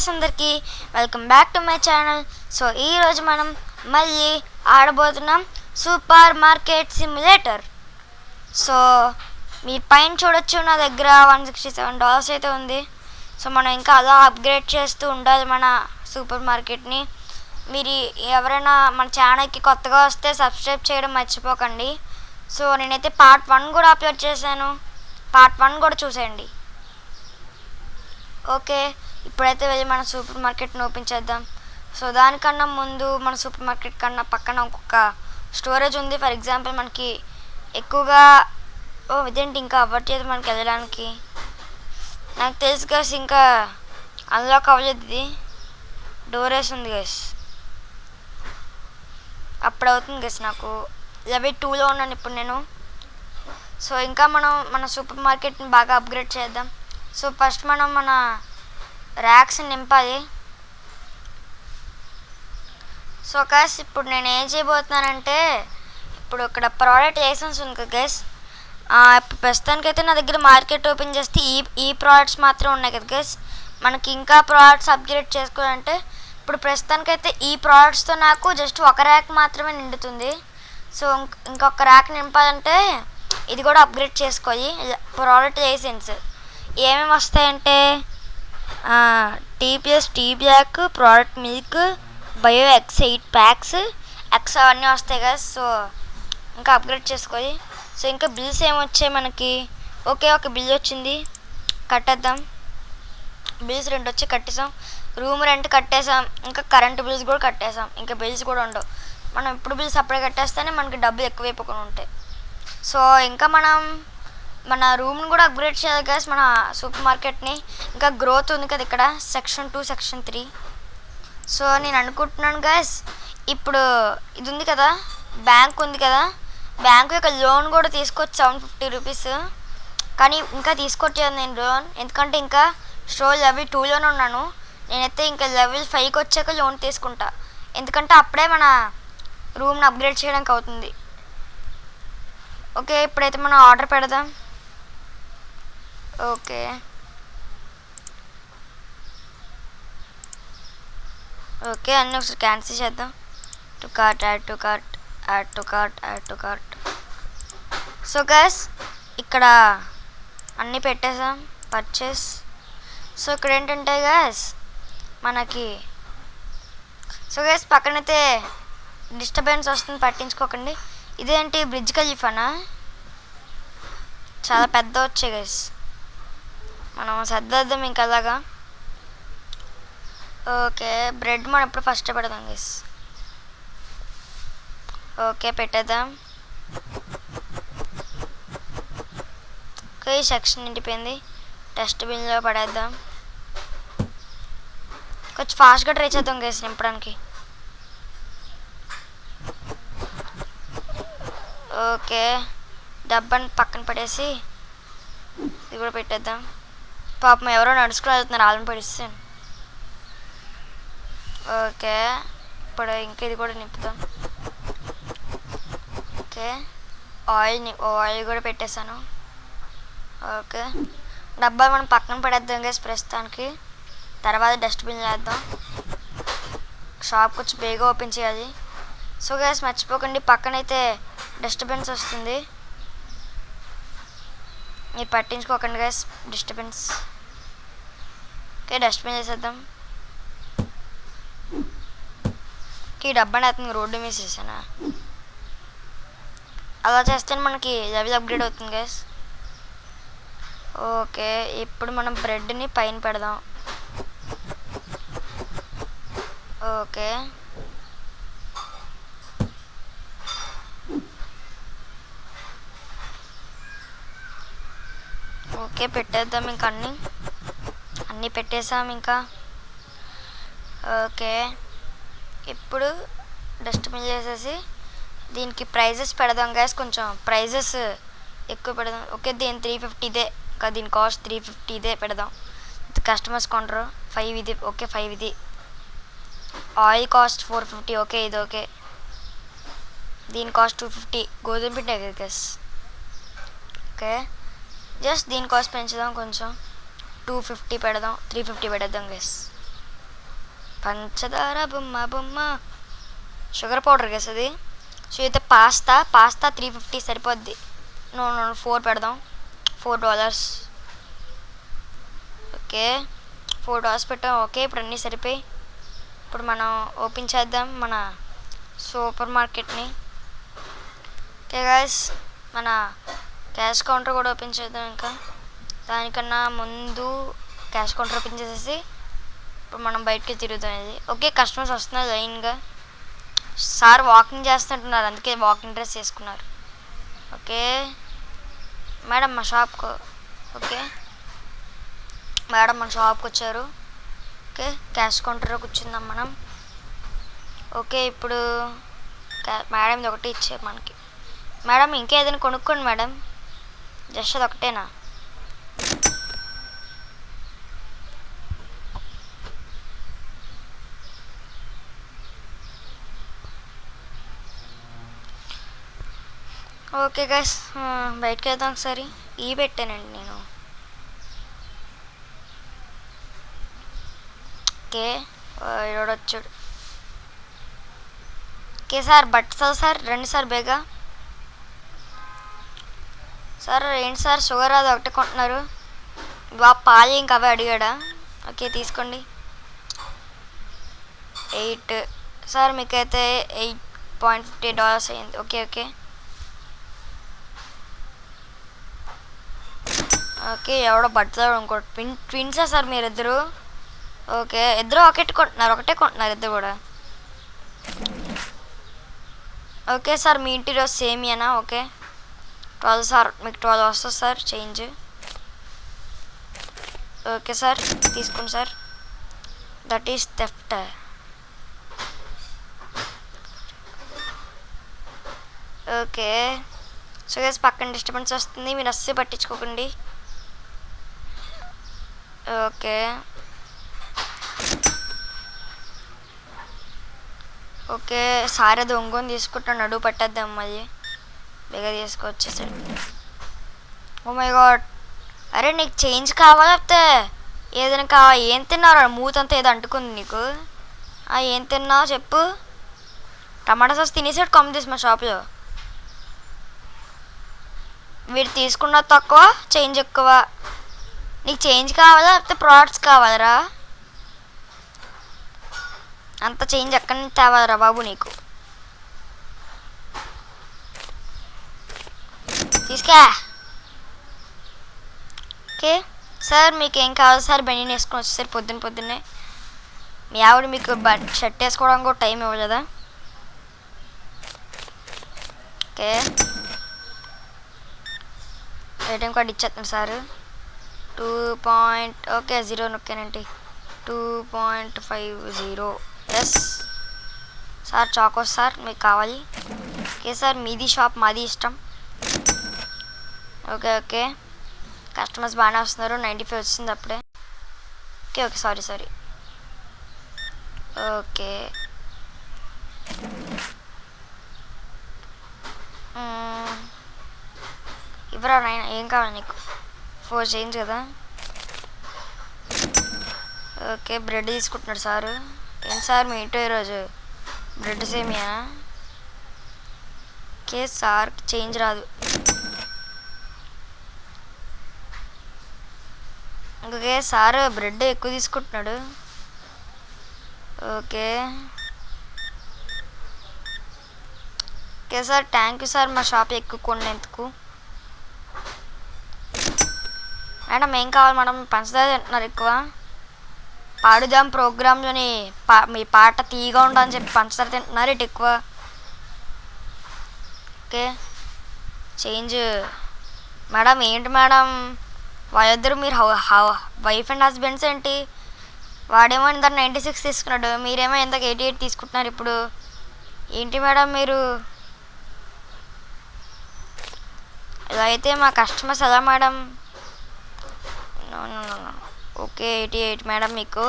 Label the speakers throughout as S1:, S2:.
S1: Guys అందరికీ welcome back to my channel. So ఈరోజు మనం మళ్ళీ ఆడబోతున్నాం సూపర్ మార్కెట్ సిమ్యులేటర్. సో మీ పైన చూడొచ్చు, నా దగ్గర $167 అయితే ఉంది. సో మనం ఇంకా అలా అప్గ్రేడ్ చేస్తూ ఉండాలి మన సూపర్ మార్కెట్ని. మీరు ఎవరైనా మన ఛానల్కి కొత్తగా వస్తే సబ్స్క్రైబ్ చేయడం మర్చిపోకండి. సో నేనైతే పార్ట్ 1 కూడా అప్లోడ్ చేశాను, పార్ట్ 1 కూడా చూసేయండి. ఓకే, ఇప్పుడైతే వెళ్ళి మన సూపర్ మార్కెట్ని ఓపెన్ చేద్దాం. సో దానికన్నా ముందు మన సూపర్ మార్కెట్ కన్నా పక్కన ఇంకొక స్టోరేజ్ ఉంది. ఫర్ ఎగ్జాంపుల్ మనకి ఎక్కువగా ఇదేంటి ఇంకా అవ్వట్లేదు మనకి వెళ్ళడానికి. నాకు తెలుసు గైస్, ఇంకా అన్లాక్ అవ్వలేదు. ఇది డోర్ వేసి ఉంది గైస్, అప్పుడు అవుతుంది గైస్. నాకు లెవెల్ 2లో ఉన్నాను ఇప్పుడు నేను. సో ఇంకా మనం మన సూపర్ మార్కెట్ని బాగా అప్గ్రేడ్ చేద్దాం. సో ఫస్ట్ మనం మన ర్యాక్స్ని నింపాలి. సో గైస్ ఇప్పుడు నేను ఏం చేయబోతున్నానంటే, ఇప్పుడు ఇక్కడ ప్రోడక్ట్ లైసెన్స్ ఉంది కదా గైస్. ఇప్పుడు ప్రస్తుతానికైతే నా దగ్గర మార్కెట్ ఓపెన్ చేస్తే ఈ ప్రోడక్ట్స్ మాత్రం ఉన్నాయి కదా గైస్. మనకి ఇంకా ప్రోడక్ట్స్ అప్గ్రేడ్ చేసుకోవాలంటే ఇప్పుడు ప్రస్తుతానికైతే ఈ ప్రోడక్ట్స్తో నాకు జస్ట్ ఒక ర్యాక్ మాత్రమే నిండుతుంది. సో ఇంకొక ర్యాక్ నింపాలంటే ఇది కూడా అప్గ్రేడ్ చేసుకోవాలి. ప్రోడక్ట్ లైసెన్స్ ఏమేమి వస్తాయంటే tea black, product milk, bio X 8 packs, X అవన్నీ వస్తాయి కదా. సో ఇంకా అప్గ్రేడ్ చేసుకోవాలి. సో ఇంకా బిల్స్ ఏమొచ్చాయి మనకి? ఒక బిల్ వచ్చింది, కట్టేద్దాం. బిల్స్ 2 వచ్చి కట్టేసాం. రూమ్ రెంట్ కట్టేసాం, ఇంకా కరెంట్ బిల్స్ కూడా కట్టేసాం. ఇంకా బిల్స్ కూడా ఉండవు. మనం ఇప్పుడు బిల్స్ అప్పుడే కట్టేస్తేనే మనకి డబ్బులు ఎక్కువైపోకుండా ఉంటాయి. సో ఇంకా మనం మన రూమ్ని కూడా అప్గ్రేడ్ చేయాలి గైస్, మన సూపర్ మార్కెట్ని. ఇంకా గ్రోత్ ఉంది కదా ఇక్కడ, సెక్షన్ 2, సెక్షన్ 3. సో నేను అనుకుంటున్నాను గైస్, ఇప్పుడు ఇది ఉంది కదా, బ్యాంక్ ఉంది కదా, బ్యాంకు యొక్క లోన్ కూడా తీసుకోవచ్చు $750. కానీ ఇంకా తీసుకోవట్లేదు నేను లోన్, ఎందుకంటే ఇంకా లెవెల్ 2లోనే ఉన్నాను. నేనైతే ఇంకా లెవెల్ 5కి వచ్చాక లోన్ తీసుకుంటా, ఎందుకంటే అప్పుడే మన రూమ్ని అప్గ్రేడ్ చేయడానికి అవుతుంది. ఓకే, ఇప్పుడైతే మనం ఆర్డర్ పెడదాం. ఓకే అన్నీ ఒకసారి క్యాన్సిల్ చేద్దాం. To cart, add to cart, add to cart, add to cart. So guys ఇక్కడ అన్నీ పెట్టేసాం, పర్చేస్. సో ఇక్కడ ఏంటంటే గైస్ మనకి, సో గైస్ పక్కనైతే డిస్టర్బెన్స్ వస్తుంది, పట్టించుకోకండి. ఇదేంటి బ్రిడ్జ్ ఖలీఫానా? చాలా పెద్ద వచ్చాయి గైస్, మనం సర్దేద్దాం ఇంకా అలాగా. ఓకే, బ్రెడ్ మనం ఎప్పుడు ఫస్ట్ పెడదాం గైస్. ఓకే పెట్టేద్దాం. ఓకే, ఈ సెక్షన్ నిండిపోయింది, డస్ట్బిన్లో పడేద్దాం. కొంచెం ఫాస్ట్గా ట్రై చేద్దాం గైస్ నింపడానికి. ఓకే, డబ్బాని పక్కన పడేసి ఇది కూడా పెట్టేద్దాం. పాపం ఎవరో నడుచుకుని వెళ్తున్నారు, వాళ్ళని పడిస్తాను. ఓకే, ఇప్పుడు ఇంకా ఇది కూడా నింపుతాం. ఓకే, ఆయిల్ కూడా పెట్టేశాను. ఓకే, డబ్బాలు మనం పక్కన పడేద్దాం గైస్ ప్రస్తుతానికి, తర్వాత డస్ట్బిన్ వేద్దాం. షాప్ కొంచెం బేగా ఓపెన్ చేయాలి. సో గైస్ మర్చిపోకండి, పక్కనైతే డిస్టర్బెన్స్ వస్తుంది, మీరు పట్టించుకోకండి గైస్ డిస్టర్బెన్స్. ఓకే, డస్ట్బిన్ వేసేద్దాం. ఈ డబ్బాని అతను రోడ్డు మీద వేసేసానా? అలా చేస్తే మనకి లెవెల్ అప్గ్రేడ్ అవుతుంది గైస్. ఓకే, ఇప్పుడు మనం బ్రెడ్ని పైన పెడదాం. ఓకే, ఓకే పెట్టేద్దాం. ఇంకా అన్నీ పెట్టేసాం ఇంకా. ఓకే, ఇప్పుడు డస్ట్బిన్ చేసేసి దీనికి ప్రైజెస్ పెడదాం గైస్, కొంచెం ప్రైజెస్ ఎక్కువ పెడదాం. ఓకే, దీని 350 ఇదే ఇంకా, దీని కాస్ట్ 350 ఇదే పెడదాం. కస్టమర్స్ కొంటారు. 5 ఇది. ఓకే 5 ఇది. Oil cost 450. ఓకే ఇది ఓకే. దీని కాస్ట్ 250. గోధుమ పిండి కదా గైస్. ఓకే, జస్ట్ దీని కాస్ట్ పెంచుదాం కొంచెం, 250 పెడదాం, 350 పెడదాం గైస్. పంచదార బొమ్మ బొమ్మ షుగర్ పౌడర్ గెస్ అది. సో అయితే పాస్తా 350 సరిపోద్ది. నో 4 పెడదాం, $4. ఓకే $4 పెట్టాం. ఓకే ఇప్పుడు అన్నీ సరిపోయి ఇప్పుడు మనం ఓపెన్ చేద్దాం మన సూపర్ మార్కెట్ని. ఓకే గైస్ మన క్యాష్ కౌంటర్ కూడా ఓపెన్ చేద్దాం. ఇంకా దానికన్నా ముందు క్యాష్ కౌంటర్ ఓపెన్ చేసేసి ఇప్పుడు మనం బయటకి తిరుగుతాం. ఇది ఓకే కస్టమర్స్ వస్తున్నారు లైన్గా. సార్ వాకింగ్ చేస్తుంటున్నారు, అందుకే వాకింగ్ డ్రెస్ వేసుకున్నారు. ఓకే మేడం మా షాప్కు ఓకే మేడం మన షాప్కి వచ్చారు. ఓకే క్యాష్ కౌంటర్లో కూర్చుందాం మనం. ఓకే ఇప్పుడు మేడం ఒకటి ఇచ్చారు మనకి. మేడం ఇంకా ఏదైనా కొనుక్కోండి మేడం, జస్ట్ అది ఒకటేనా? ఓకే గైస్ బయటకు వెళ్దాం ఒకసారి. పెట్టానండి నేను. ఓకే వచ్చాడు. ఓకే సార్ బట్టలు సార్ రండి సార్ బేగా. సార్ ఏంటి సార్ షుగర్ అది ఒకటే కొంటున్నారు? పాలు ఇంకా అవే అడిగాడా? ఓకే తీసుకోండి. 8 సార్ మీకైతే $8.50 అయింది. ఓకే ఓకే ఓకే ఎవడో బట్టలు ఇంకోటి ట్విన్సా సార్ మీరిద్దరు? ఓకే ఇద్దరు ఒకటే కొంటున్నారు ఇద్దరు కూడా. ఓకే సార్ మీ ఇంటి రోజు సేమియానా? ఓకే 12 సార్ మీకు 12 వస్తుంది సార్ చేంజ్. ఓకే సార్ తీసుకోండి sir. That is theft. Okay so guys పక్కన డిస్టర్బెన్స్ వస్తుంది, మీరు అస్సలు పట్టించుకోకండి. ఓకే ఓకే సార్ అది ఒంగోని తీసుకుంటాను, నడువు పట్టేద్దాం మళ్ళీ బేగా తీసుకొచ్చేసాడు. ఓ మై గాడ్ అరే నీకు చేంజ్ కావాలా లేకపోతే ఏదైనా కావాలి? ఏం తిన్నావు? మూతంతా ఏదో అంటుకుంది నీకు. ఏం తిన్నావు చెప్పు. టమాటా సాస్ తినేసాడు తీసి మా షాప్లో. వీడు తీసుకున్న తక్కువ చేంజ్ ఎక్కువ. నీకు చేంజ్ కావాలా లేకపోతే ప్రోడక్ట్స్ కావాలరా? అంత చేంజ్ ఎక్కడి నుంచి తేవాలరా బాబు నీకు? తీసుకా. ఓకే సార్ మీకు ఏం కావాలి సార్? బెనీన్ వేసుకొని వచ్చేసారు పొద్దున్నే. మీ ఆవిడ మీకు షర్ట్ వేసుకోవడానికి కూడా టైం ఇవ్వలేదా? ఓకే ఏటీఎం కార్డు ఇచ్చేస్తాను సార్. 0 నొక్కానండి. 2.50 ఎస్ సార్ చాకోస్ సార్ మీకు కావాలి. ఓకే సార్ మీది షాప్ మాది ఇష్టం. ఓకే ఓకే కస్టమర్స్ బాగానే వస్తున్నారు. 95 వచ్చింది అప్పుడే. Okay okay sorry. ఓకే ఇవ్వరా నాయన ఏం కావాలి నీకు? 4 చేంజ్ కదా. ఓకే బ్రెడ్ తీసుకుంటున్నాడు సారు. ఏం సార్ మీ ఇంటో ఈరోజు బ్రెడ్ సేమియా? ఓకే సార్ చేంజ్ రాదు. ఓకే సార్ బ్రెడ్ ఎక్కువ తీసుకుంటున్నాడు. Okay okay sir thank you sir మా షాప్ ఎక్కువ కొన్నందుకు. మేడం ఏం కావాలి మేడం? పంచదార తింటున్నారు ఎక్కువ. పాడుదాం ప్రోగ్రాంలోని మీ పాట తీయగా ఉండని చెప్పి పంచదార తింటున్నారు ఇటు ఎక్కువ. Okay change madam. ఏంటి మేడం వాళ్ళిద్దరు మీరు వైఫ్ అండ్ హస్బెండ్స్ ఏంటి? వాడేమో ఇందాక 96 తీసుకున్నాడు, మీరేమో ఇందాక 88 తీసుకుంటున్నారు ఇప్పుడు. ఏంటి మేడం మీరు ఇలా అయితే? మా కస్టమర్స్ ఎలా మేడం? ఓకే 88 మేడం మీకు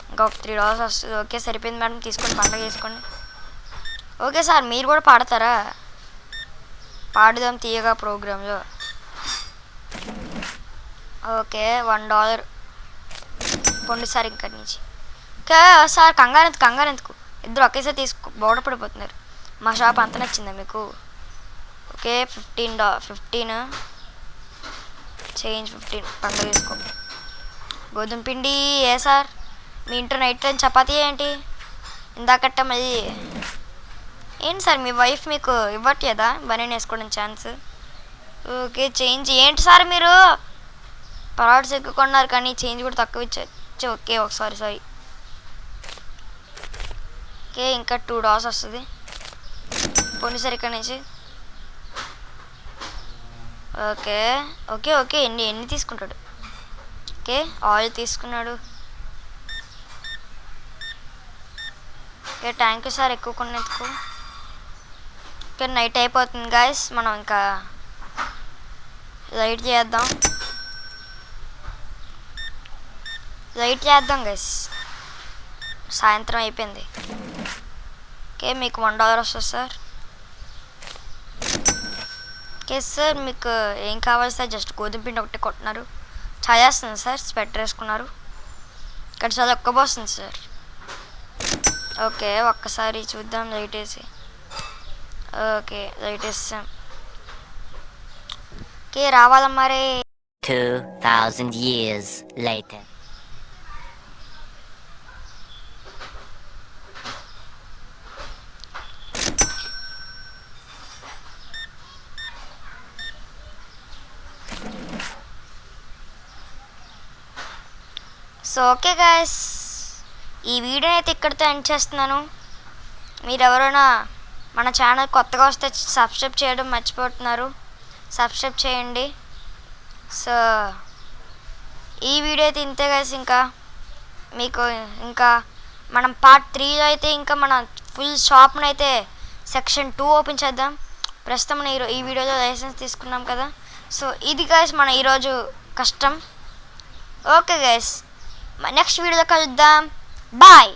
S1: ఇంకా ఒక $3 వస్తుంది. ఓకే సరిపోయింది మేడం తీసుకొని పండగ చేసుకోండి. ఓకే సార్ మీరు కూడా పాడతారా? పాడుదాం తీయగా ప్రోగ్రాంలో. ఓకే $1 పొండి సార్ ఇక్కడి నుంచి. సార్ కంగారు ఎందుకు ఇద్దరు ఒకేసారి బోర్డు పడిపోతున్నారు. మా షాప్ అంత నచ్చిందా మీకు? ఓకే 15 చేంజ్ 15 పండుగ తీసుకో. గోధుమ పిండి ఏ సార్ మీ ఇంట్లో నైట్ టైం చపాతీ ఏంటి? ఇందాకట్ట మళ్ళీ ఏంటి సార్ మీ వైఫ్ మీకు ఇవ్వట్లేదా బనీన్ వేసుకోవడం ఛాన్స్? ఓకే చేంజ్ ఏంటి సార్ మీరు పరాట్స్ ఎక్కువ కొన్నారు కానీ చేంజ్ కూడా తక్కువ ఇచ్చచ్చు. ఓకే ఒకసారి సారీ. ఓకే ఇంకా $2 వస్తుంది పోనీ సార్ ఇక్కడ నుంచి. ఓకే ఓకే ఓకే ఎన్ని తీసుకుంటాడు? ఓకే ఆయిల్ తీసుకున్నాడు. ఓకే థ్యాంక్ యూ సార్ ఎక్కువ కొన్నందుకు. ఓకే నైట్ అయిపోతుంది గాయస్, మనం ఇంకా లైట్ చేద్దాం గైస్. సాయంత్రం అయిపోయింది. ఓకే మీకు $1 వస్తుంది సార్. ఓకే సార్ మీకు ఏం కావాలి సార్? జస్ట్ గోధుమ పిండి ఒకటి కొట్టినారు, ఛాయ్ వేస్తుంది సార్, స్వెటర్ వేసుకున్నారు, ఇక్కడ చాలా ఒక్కబోస్తుంది సార్. ఓకే ఒక్కసారి చూద్దాం లైట్ వేసి. ఓకే లైట్ వేస్తాం. ఓకే రావాలా మరి?
S2: 2000 years later.
S1: So okay guys, ఈ వీడియోని అయితే ఇక్కడితో ఎండ్ చేస్తున్నాను. మీరు ఎవరైనా మన ఛానల్ కొత్తగా వస్తే సబ్స్క్రైబ్ చేయడం మర్చిపోతున్నారు, సబ్స్క్రైబ్ చేయండి. సో ఈ వీడియో అయితే ఇంతే గాయస్. ఇంకా మీకు ఇంకా మనం పార్ట్ 3లో అయితే ఇంకా మన ఫుల్ షాప్ని అయితే సెక్షన్ 2 ఓపెన్ చేద్దాం. ప్రస్తుతం మనం ఈ వీడియోలో లైసెన్స్ తీసుకున్నాం కదా. సో ఇది గాయస్ మన ఈరోజు కష్టం. ఓకే గైస్ నెక్స్ట్ వీడియోలో కలుద్దాం. బాయ్.